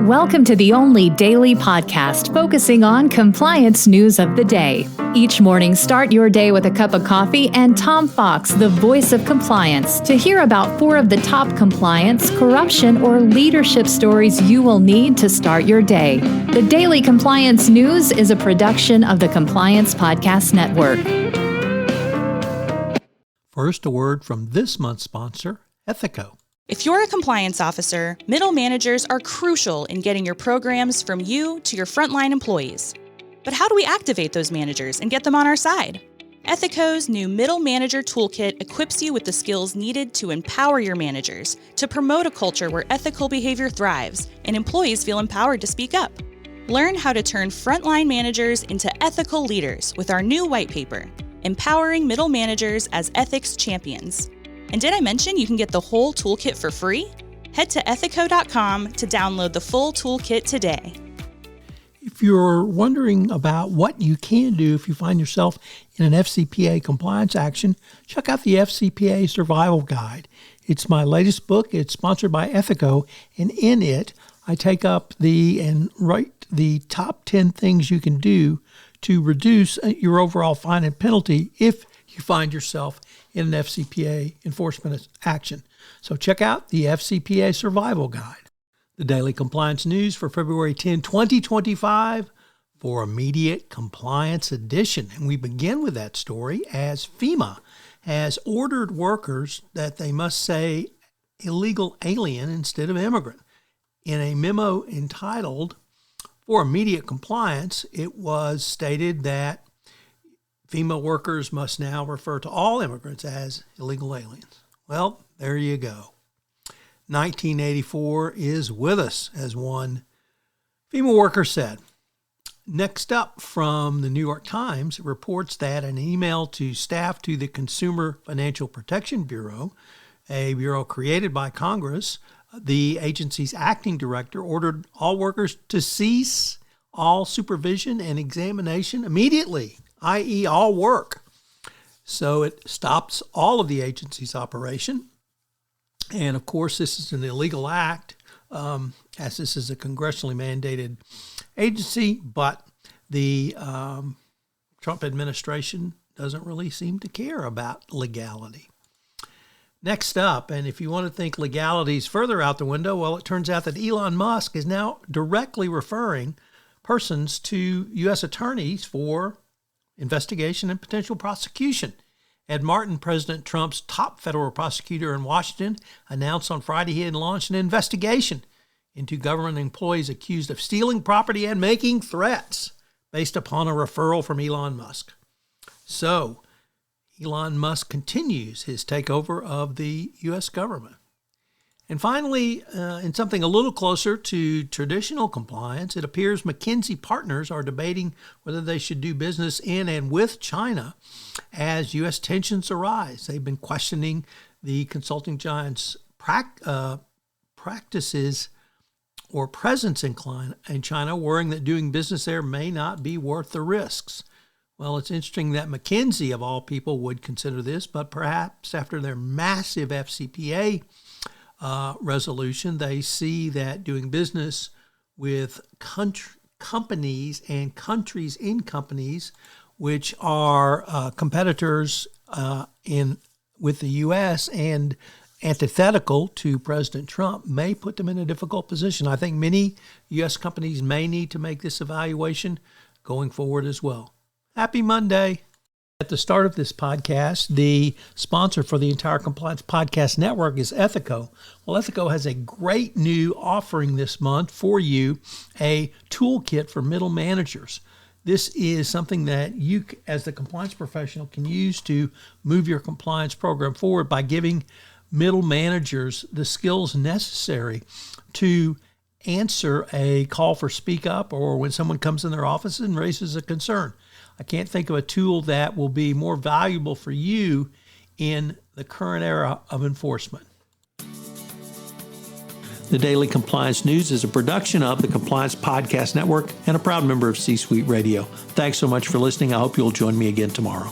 Welcome to the only daily podcast focusing on compliance news of the day. Each morning, start your day with a cup of coffee and Tom Fox, the voice of compliance, to hear about 4 of the top compliance, corruption, or leadership stories you will need to start your day. The Daily Compliance News is a production of the Compliance Podcast Network. First, a word from this month's sponsor, Ethico. If you're a compliance officer, middle managers are crucial in getting your programs from you to your frontline employees. But how do we activate those managers and get them on our side? Ethico's new Middle Manager Toolkit equips you with the skills needed to empower your managers, to promote a culture where ethical behavior thrives and employees feel empowered to speak up. Learn how to turn frontline managers into ethical leaders with our new white paper, Empowering Middle Managers as Ethics Champions. And did I mention you can get the whole toolkit for free? Head to ethico.com to download the full toolkit today. If you're wondering about what you can do if you find yourself in an FCPA compliance action, check out the FCPA Survival Guide. It's my latest book. It's sponsored by Ethico, and in it, I take up and write the top 10 things you can do to reduce your overall fine and penalty if you find yourself in an FCPA enforcement action. So check out the FCPA Survival Guide. The Daily Compliance News for February 10, 2025 for Immediate Compliance Edition. And we begin with that story as FEMA has ordered workers that they must say illegal alien instead of immigrant. In a memo entitled For Immediate Compliance, it was stated that FEMA workers must now refer to all immigrants as illegal aliens. Well, there you go. 1984 is with us, as one FEMA worker said. Next up from the New York Times, it reports that an email to staff to the Consumer Financial Protection Bureau, a bureau created by Congress, the agency's acting director ordered all workers to cease all supervision and examination immediately, i.e. all work. So it stops all of the agency's operation. And of course, this is an illegal act, as this is a congressionally mandated agency, but the Trump administration doesn't really seem to care about legality. Next up, and if you want to think legality is further out the window, well, it turns out that Elon Musk is now directly referring persons to U.S. attorneys for investigation and potential prosecution. Ed Martin, President Trump's top federal prosecutor in Washington, announced on Friday he had launched an investigation into government employees accused of stealing property and making threats based upon a referral from Elon Musk. So, Elon Musk continues his takeover of the U.S. government. And finally, in something a little closer to traditional compliance, it appears McKinsey partners are debating whether they should do business in and with China as U.S. tensions arise. They've been questioning the consulting giant's practices or presence in China, worrying that doing business there may not be worth the risks. Well, it's interesting that McKinsey, of all people, would consider this, but perhaps after their massive FCPA resolution, they see that doing business with companies and countries in companies which are competitors with the U.S. and antithetical to President Trump may put them in a difficult position. I think many U.S. companies may need to make this evaluation going forward as well. Happy Monday. At the start of this podcast, the sponsor for the entire Compliance Podcast Network is Ethico. Well, Ethico has a great new offering this month for you, a toolkit for middle managers. This is something that you, as the compliance professional, can use to move your compliance program forward by giving middle managers the skills necessary to answer a call for speak up or when someone comes in their office and raises a concern. I can't think of a tool that will be more valuable for you in the current era of enforcement. The Daily Compliance News is a production of the Compliance Podcast Network and a proud member of C-Suite Radio. Thanks so much for listening. I hope you'll join me again tomorrow.